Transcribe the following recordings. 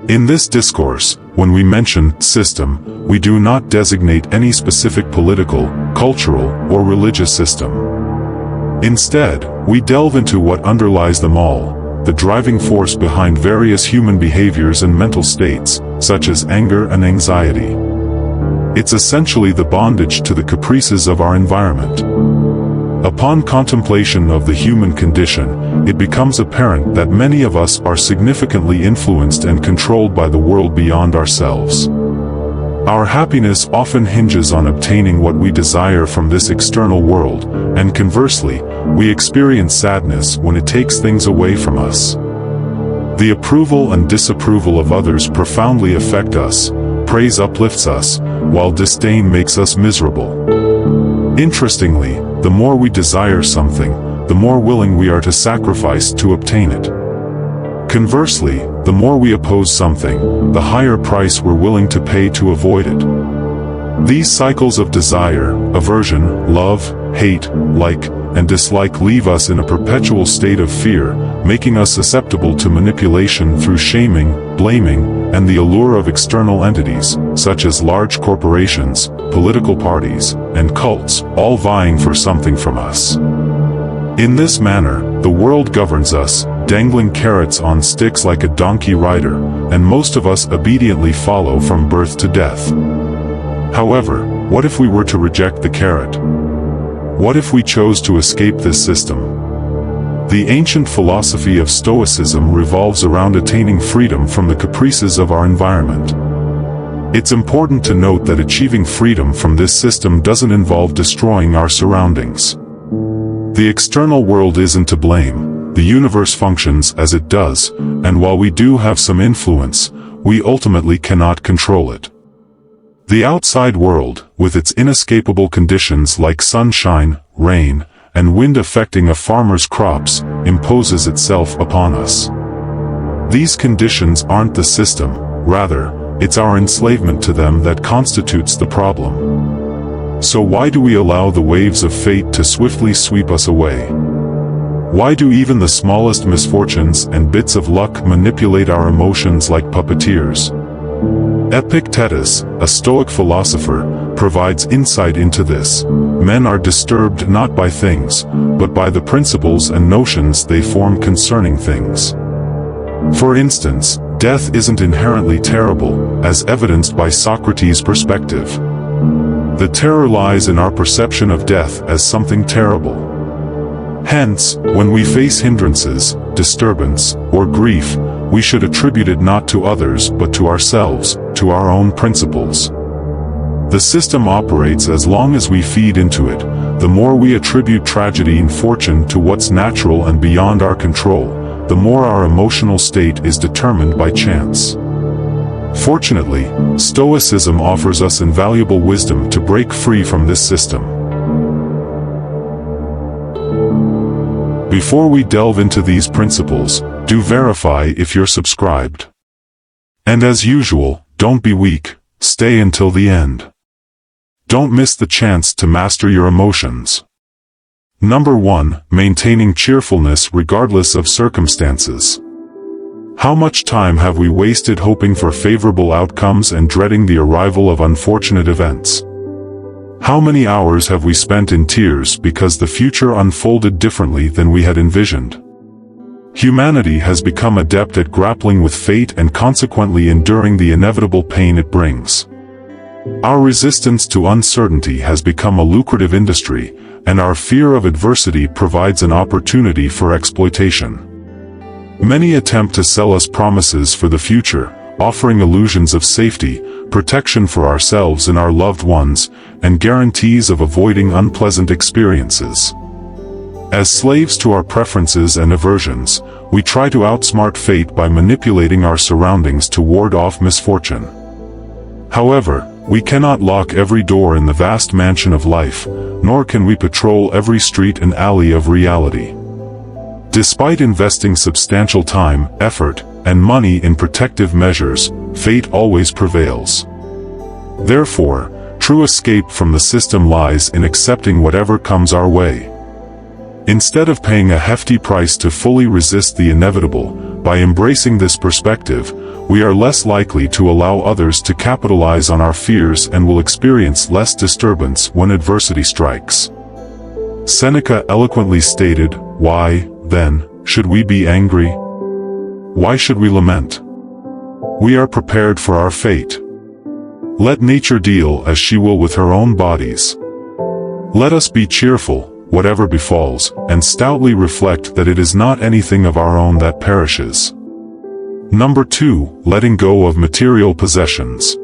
In this discourse, when we mention system, we do not designate any specific political, cultural, or religious system. Instead, we delve into what underlies them all, the driving force behind various human behaviors and mental states, such as anger and anxiety. It's essentially the bondage to the caprices of our environment. Upon contemplation of the human condition, it becomes apparent that many of us are significantly influenced and controlled by the world beyond ourselves. Our happiness often hinges on obtaining what we desire from this external world, and conversely, we experience sadness when it takes things away from us. The approval and disapproval of others profoundly affect us. Praise uplifts us, while disdain makes us miserable. Interestingly, the more we desire something, the more willing we are to sacrifice to obtain it. Conversely, the more we oppose something, the higher price we're willing to pay to avoid it. These cycles of desire, aversion, love, hate, like, and dislike leave us in a perpetual state of fear, making us susceptible to manipulation through shaming, blaming, and the allure of external entities, such as large corporations, political parties, and cults, all vying for something from us. In this manner, the world governs us, dangling carrots on sticks like a donkey rider, and most of us obediently follow from birth to death. However, what if we were to reject the carrot? What if we chose to escape this system? The ancient philosophy of Stoicism revolves around attaining freedom from the caprices of our environment. It's important to note that achieving freedom from this system doesn't involve destroying our surroundings. The external world isn't to blame. The universe functions as it does, and while we do have some influence, we ultimately cannot control it. The outside world, with its inescapable conditions like sunshine, rain, and wind affecting a farmer's crops, imposes itself upon us. These conditions aren't the system, rather, it's our enslavement to them that constitutes the problem. So why do we allow the waves of fate to swiftly sweep us away? Why do even the smallest misfortunes and bits of luck manipulate our emotions like puppeteers? Epictetus, a Stoic philosopher, provides insight into this. Men are disturbed not by things, but by the principles and notions they form concerning things. For instance, death isn't inherently terrible, as evidenced by Socrates' perspective. The terror lies in our perception of death as something terrible. Hence, when we face hindrances, disturbance, or grief, we should attribute it not to others but to ourselves, to our own principles. The system operates as long as we feed into it. The more we attribute tragedy and fortune to what's natural and beyond our control, the more our emotional state is determined by chance. Fortunately, Stoicism offers us invaluable wisdom to break free from this system. Before we delve into these principles, do verify if you're subscribed. And as usual, don't be weak, stay until the end. Don't miss the chance to master your emotions. Number 1, maintaining cheerfulness regardless of circumstances. How much time have we wasted hoping for favorable outcomes and dreading the arrival of unfortunate events? How many hours have we spent in tears because the future unfolded differently than we had envisioned? Humanity has become adept at grappling with fate and consequently enduring the inevitable pain it brings. Our resistance to uncertainty has become a lucrative industry, and our fear of adversity provides an opportunity for exploitation. Many attempt to sell us promises for the future, offering illusions of safety, protection for ourselves and our loved ones, and guarantees of avoiding unpleasant experiences. As slaves to our preferences and aversions, we try to outsmart fate by manipulating our surroundings to ward off misfortune. However, we cannot lock every door in the vast mansion of life, nor can we patrol every street and alley of reality. Despite investing substantial time, effort, and money in protective measures, fate always prevails. Therefore, true escape from the system lies in accepting whatever comes our way. Instead of paying a hefty price to fully resist the inevitable, By embracing this perspective, we are less likely to allow others to capitalize on our fears and will experience less disturbance when adversity strikes. Seneca eloquently stated, "Why, then, should we be angry? Why should we lament? We are prepared for our fate. Let nature deal as she will with her own bodies. Let us be cheerful, whatever befalls, and stoutly reflect that it is not anything of our own that perishes." Number 2, letting go of material possessions.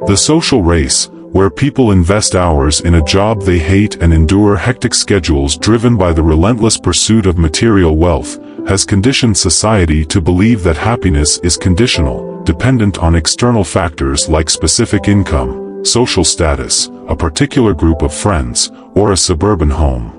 The social race, where people invest hours in a job they hate and endure hectic schedules driven by the relentless pursuit of material wealth, has conditioned society to believe that happiness is conditional, dependent on external factors like specific income, social status, a particular group of friends, or a suburban home.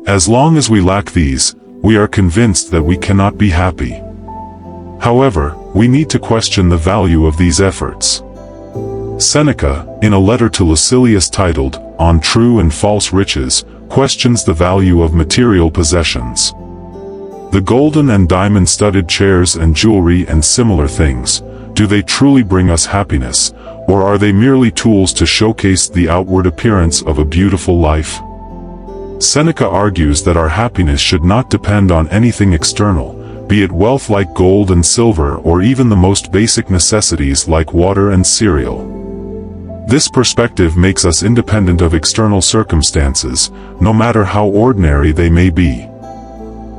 As long as we lack these, we are convinced that we cannot be happy. However, we need to question the value of these efforts. Seneca, in a letter to Lucilius titled, "On True and False Riches," questions the value of material possessions. The golden and diamond-studded chairs and jewelry and similar things, do they truly bring us happiness, or are they merely tools to showcase the outward appearance of a beautiful life? Seneca argues that our happiness should not depend on anything external, be it wealth like gold and silver or even the most basic necessities like water and cereal. This perspective makes us independent of external circumstances, no matter how ordinary they may be.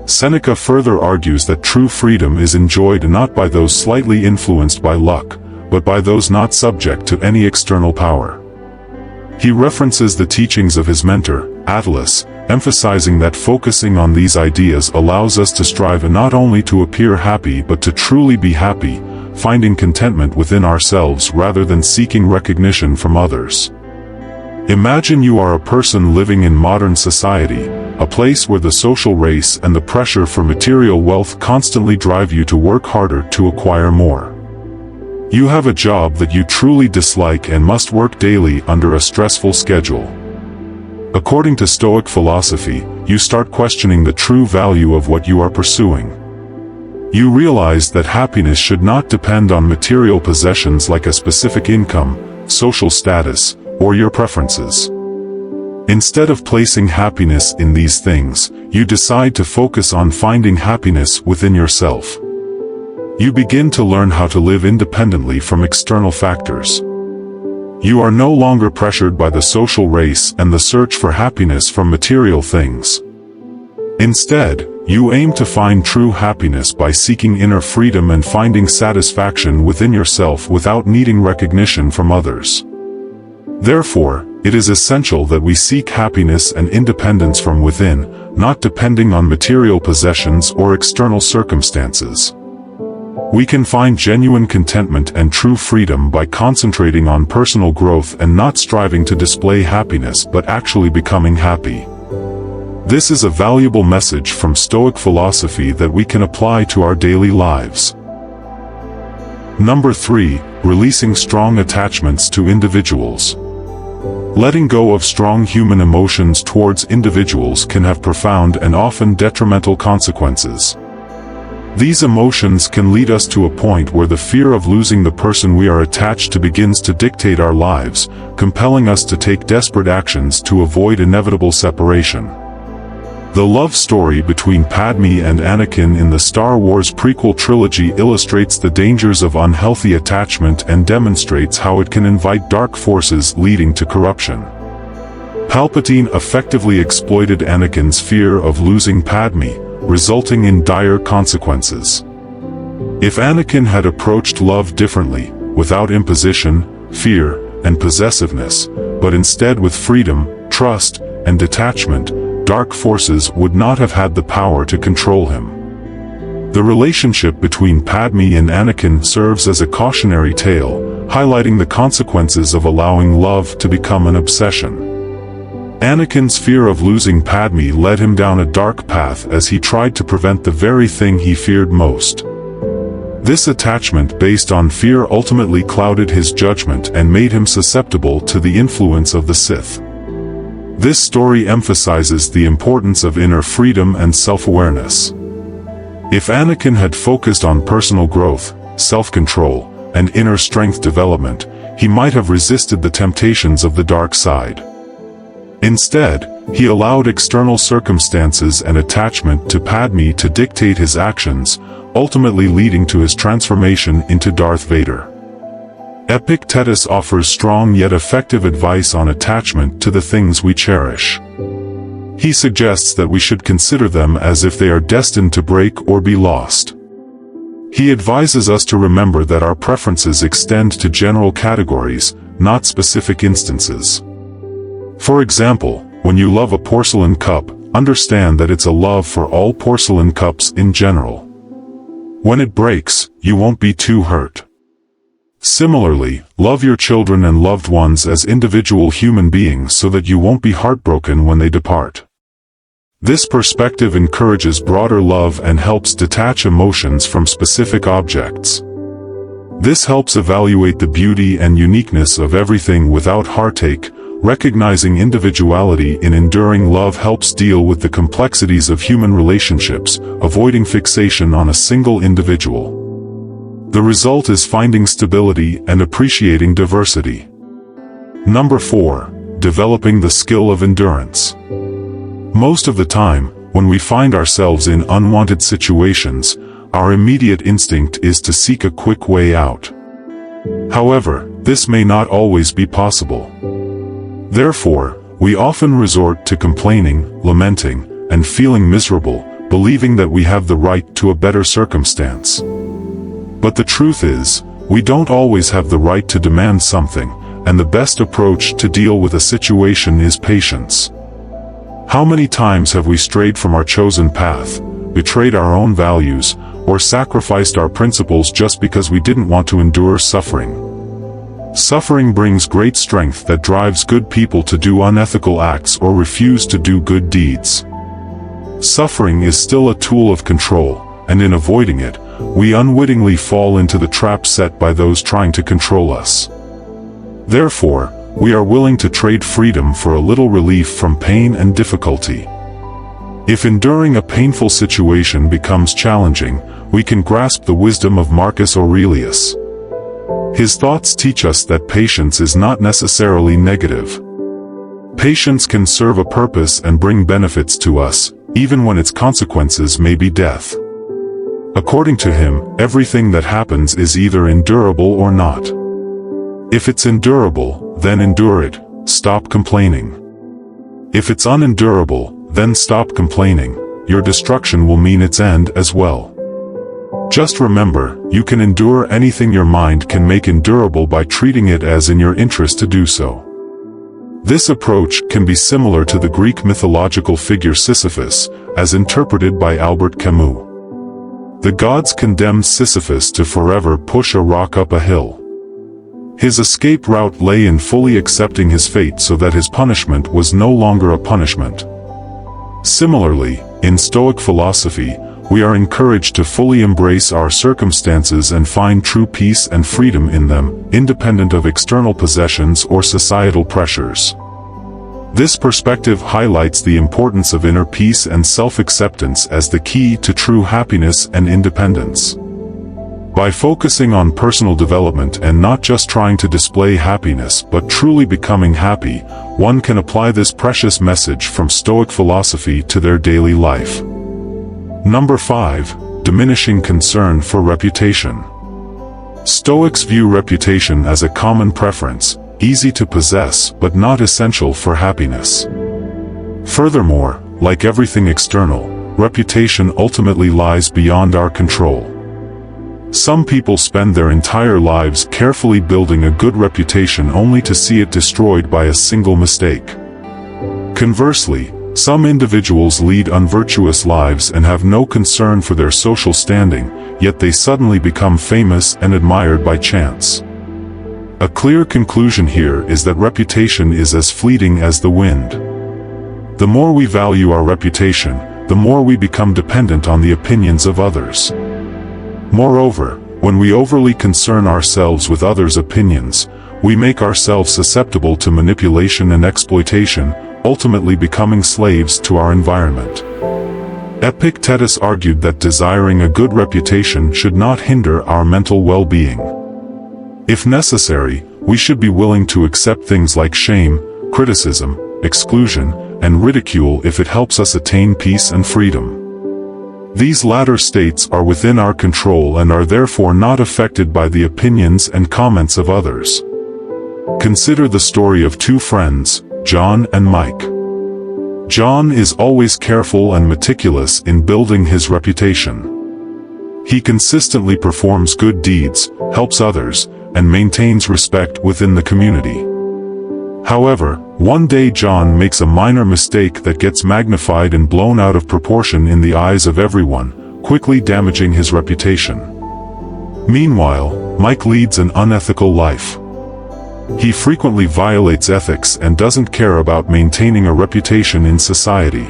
Seneca further argues that true freedom is enjoyed not by those slightly influenced by luck, but by those not subject to any external power. He references the teachings of his mentor, Attalus, emphasizing that focusing on these ideas allows us to strive not only to appear happy but to truly be happy, finding contentment within ourselves rather than seeking recognition from others. Imagine you are a person living in modern society, a place where the social race and the pressure for material wealth constantly drive you to work harder to acquire more. You have a job that you truly dislike and must work daily under a stressful schedule. According to Stoic philosophy, you start questioning the true value of what you are pursuing. You realize that happiness should not depend on material possessions like a specific income, social status, or your preferences. Instead of placing happiness in these things, you decide to focus on finding happiness within yourself. You begin to learn how to live independently from external factors. You are no longer pressured by the social race and the search for happiness from material things. Instead, you aim to find true happiness by seeking inner freedom and finding satisfaction within yourself without needing recognition from others. Therefore, it is essential that we seek happiness and independence from within, not depending on material possessions or external circumstances. We can find genuine contentment and true freedom by concentrating on personal growth and not striving to display happiness but actually becoming happy. This is a valuable message from Stoic philosophy that we can apply to our daily lives. Number 3, releasing strong attachments to individuals. Letting go of strong human emotions towards individuals can have profound and often detrimental consequences. These emotions can lead us to a point where the fear of losing the person we are attached to begins to dictate our lives, compelling us to take desperate actions to avoid inevitable separation. The love story between Padme and Anakin in the Star Wars prequel trilogy illustrates the dangers of unhealthy attachment and demonstrates how it can invite dark forces leading to corruption. Palpatine effectively exploited Anakin's fear of losing Padme, resulting in dire consequences. If Anakin had approached love differently, without imposition, fear, and possessiveness, but instead with freedom, trust, and detachment, dark forces would not have had the power to control him. The relationship between Padme and Anakin serves as a cautionary tale, highlighting the consequences of allowing love to become an obsession. Anakin's fear of losing Padme led him down a dark path as he tried to prevent the very thing he feared most. This attachment based on fear ultimately clouded his judgment and made him susceptible to the influence of the Sith. This story emphasizes the importance of inner freedom and self-awareness. If Anakin had focused on personal growth, self-control, and inner strength development, he might have resisted the temptations of the dark side. Instead, he allowed external circumstances and attachment to Padme to dictate his actions, ultimately leading to his transformation into Darth Vader. Epictetus offers strong yet effective advice on attachment to the things we cherish. He suggests that we should consider them as if they are destined to break or be lost. He advises us to remember that our preferences extend to general categories, not specific instances. For example, when you love a porcelain cup, understand that it's a love for all porcelain cups in general. When it breaks, you won't be too hurt. Similarly, love your children and loved ones as individual human beings so that you won't be heartbroken when they depart. This perspective encourages broader love and helps detach emotions from specific objects. This helps evaluate the beauty and uniqueness of everything without heartache. Recognizing individuality in enduring love helps deal with the complexities of human relationships, avoiding fixation on a single individual. The result is finding stability and appreciating diversity. Number 4. Developing the skill of endurance. Most of the time, when we find ourselves in unwanted situations, our immediate instinct is to seek a quick way out. However, this may not always be possible. Therefore, we often resort to complaining, lamenting, and feeling miserable, believing that we have the right to a better circumstance. But the truth is, we don't always have the right to demand something, and the best approach to deal with a situation is patience. How many times have we strayed from our chosen path, betrayed our own values, or sacrificed our principles just because we didn't want to endure suffering? Suffering brings great strength that drives good people to do unethical acts or refuse to do good deeds. Suffering is still a tool of control, and in avoiding it, we unwittingly fall into the trap set by those trying to control us. Therefore, we are willing to trade freedom for a little relief from pain and difficulty. If enduring a painful situation becomes challenging, we can grasp the wisdom of Marcus Aurelius. His thoughts teach us that patience is not necessarily negative. Patience can serve a purpose and bring benefits to us, even when its consequences may be death. According to him, everything that happens is either endurable or not. If it's endurable, then endure it, stop complaining. If it's unendurable, then stop complaining, your destruction will mean its end as well. Just remember, you can endure anything your mind can make endurable by treating it as in your interest to do so. This approach can be similar to the Greek mythological figure Sisyphus, as interpreted by Albert Camus. The gods condemned Sisyphus to forever push a rock up a hill. His escape route lay in fully accepting his fate so that his punishment was no longer a punishment. Similarly, in Stoic philosophy, we are encouraged to fully embrace our circumstances and find true peace and freedom in them, independent of external possessions or societal pressures. This perspective highlights the importance of inner peace and self-acceptance as the key to true happiness and independence. By focusing on personal development and not just trying to display happiness but truly becoming happy, one can apply this precious message from Stoic philosophy to their daily life. Number 5. Diminishing concern for reputation. Stoics view reputation as a common preference, easy to possess but not essential for happiness. Furthermore, like everything external, reputation ultimately lies beyond our control. Some people spend their entire lives carefully building a good reputation only to see it destroyed by a single mistake. Conversely, some individuals lead unvirtuous lives and have no concern for their social standing, yet they suddenly become famous and admired by chance. A clear conclusion here is that reputation is as fleeting as the wind. The more we value our reputation, the more we become dependent on the opinions of others. Moreover, when we overly concern ourselves with others' opinions, we make ourselves susceptible to manipulation and exploitation, ultimately becoming slaves to our environment. Epictetus argued that desiring a good reputation should not hinder our mental well-being. If necessary, we should be willing to accept things like shame, criticism, exclusion, and ridicule if it helps us attain peace and freedom. These latter states are within our control and are therefore not affected by the opinions and comments of others. Consider the story of two friends, John and Mike. John is always careful and meticulous in building his reputation. He consistently performs good deeds, helps others, and maintains respect within the community. However, one day John makes a minor mistake that gets magnified and blown out of proportion in the eyes of everyone, quickly damaging his reputation. Meanwhile, Mike leads an unethical life. He frequently violates ethics and doesn't care about maintaining a reputation in society.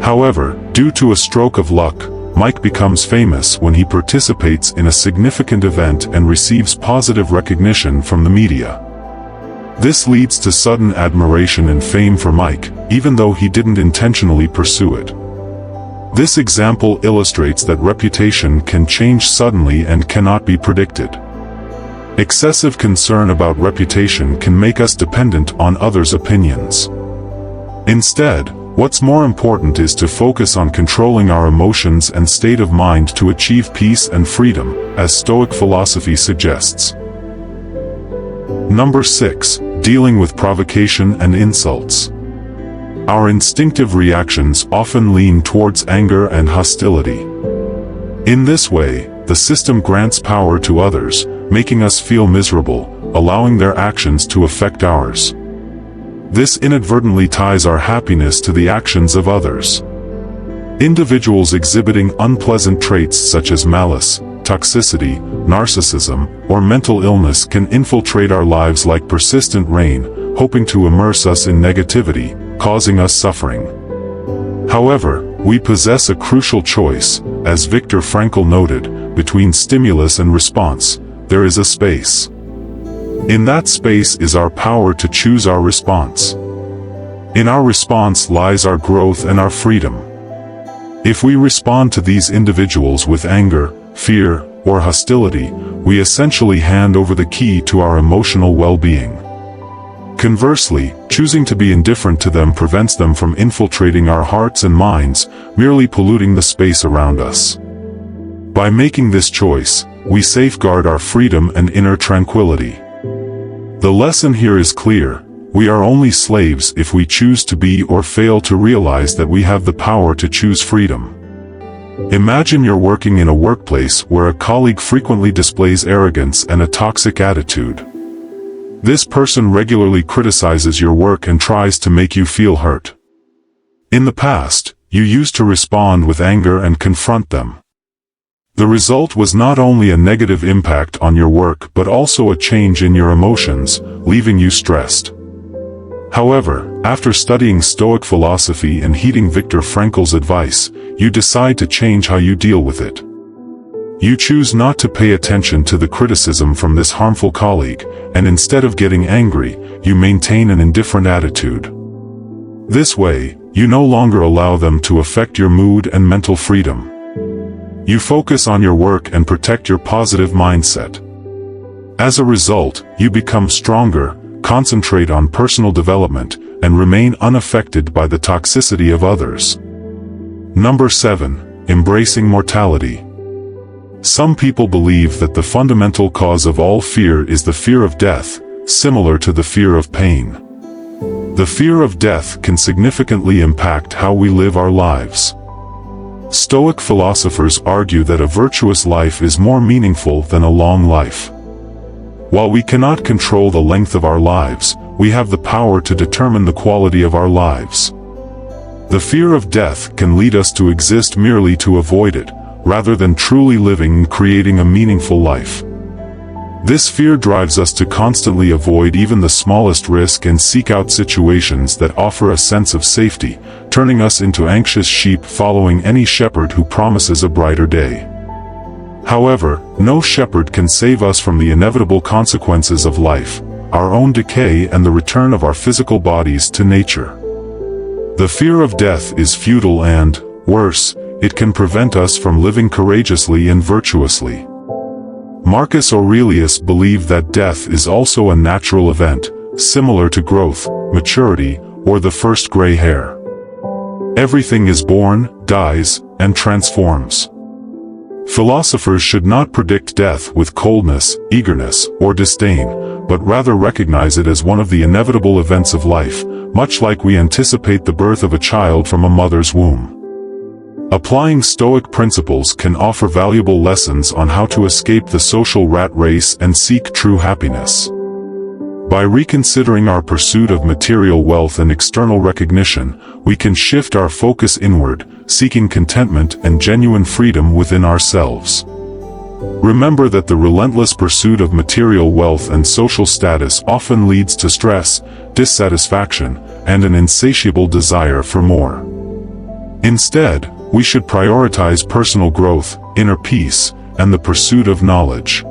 However, due to a stroke of luck, Mike becomes famous when he participates in a significant event and receives positive recognition from the media. This leads to sudden admiration and fame for Mike, even though he didn't intentionally pursue it. This example illustrates that reputation can change suddenly and cannot be predicted. Excessive concern about reputation can make us dependent on others' opinions. Instead, what's more important is to focus on controlling our emotions and state of mind to achieve peace and freedom, as Stoic philosophy suggests. Number 6. Dealing with provocation and insults. Our instinctive reactions often lean towards anger and hostility. In this way, the system grants power to others, making us feel miserable, allowing their actions to affect ours. This inadvertently ties our happiness to the actions of others. Individuals exhibiting unpleasant traits such as malice, toxicity, narcissism, or mental illness can infiltrate our lives like persistent rain, hoping to immerse us in negativity, causing us suffering. However, we possess a crucial choice, as Viktor Frankl noted, between stimulus and response. There is a space. In that space is our power to choose our response. In our response lies our growth and our freedom. If we respond to these individuals with anger, fear, or hostility, we essentially hand over the key to our emotional well-being. Conversely, choosing to be indifferent to them prevents them from infiltrating our hearts and minds, merely polluting the space around us. By making this choice, we safeguard our freedom and inner tranquility. The lesson here is clear: we are only slaves if we choose to be or fail to realize that we have the power to choose freedom. Imagine you're working in a workplace where a colleague frequently displays arrogance and a toxic attitude. This person regularly criticizes your work and tries to make you feel hurt. In the past, you used to respond with anger and confront them. The result was not only a negative impact on your work but also a change in your emotions, leaving you stressed. However, after studying Stoic philosophy and heeding Viktor Frankl's advice, you decide to change how you deal with it. You choose not to pay attention to the criticism from this harmful colleague, and instead of getting angry, you maintain an indifferent attitude. This way, you no longer allow them to affect your mood and mental freedom. You focus on your work and protect your positive mindset. As a result, you become stronger, concentrate on personal development, and remain unaffected by the toxicity of others. Number 7. Embracing mortality. Some people believe that the fundamental cause of all fear is the fear of death, similar to the fear of pain. The fear of death can significantly impact how we live our lives. Stoic philosophers argue that a virtuous life is more meaningful than a long life. While we cannot control the length of our lives, we have the power to determine the quality of our lives. The fear of death can lead us to exist merely to avoid it, rather than truly living and creating a meaningful life. This fear drives us to constantly avoid even the smallest risk and seek out situations that offer a sense of safety, turning us into anxious sheep following any shepherd who promises a brighter day. However, no shepherd can save us from the inevitable consequences of life, our own decay and the return of our physical bodies to nature. The fear of death is futile and, Worse, it can prevent us from living courageously and virtuously. Marcus Aurelius believed that death is also a natural event, similar to growth, maturity, or the first gray hair. Everything is born, dies, and transforms. Philosophers should not predict death with coldness, eagerness, or disdain, but rather recognize it as one of the inevitable events of life, much like we anticipate the birth of a child from a mother's womb. Applying Stoic principles can offer valuable lessons on how to escape the social rat race and seek true happiness. By reconsidering our pursuit of material wealth and external recognition, we can shift our focus inward, seeking contentment and genuine freedom within ourselves. Remember that the relentless pursuit of material wealth and social status often leads to stress, dissatisfaction, and an insatiable desire for more. Instead, we should prioritize personal growth, inner peace, and the pursuit of knowledge.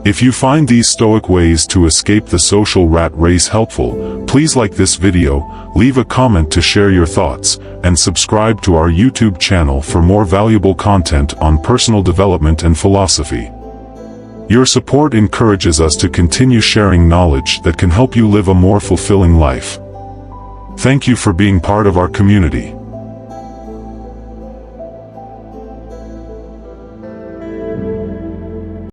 If you find these Stoic ways to escape the social rat race helpful, please like this video, leave a comment to share your thoughts, and subscribe to our YouTube channel for more valuable content on personal development and philosophy. Your support encourages us to continue sharing knowledge that can help you live a more fulfilling life. Thank you for being part of our community.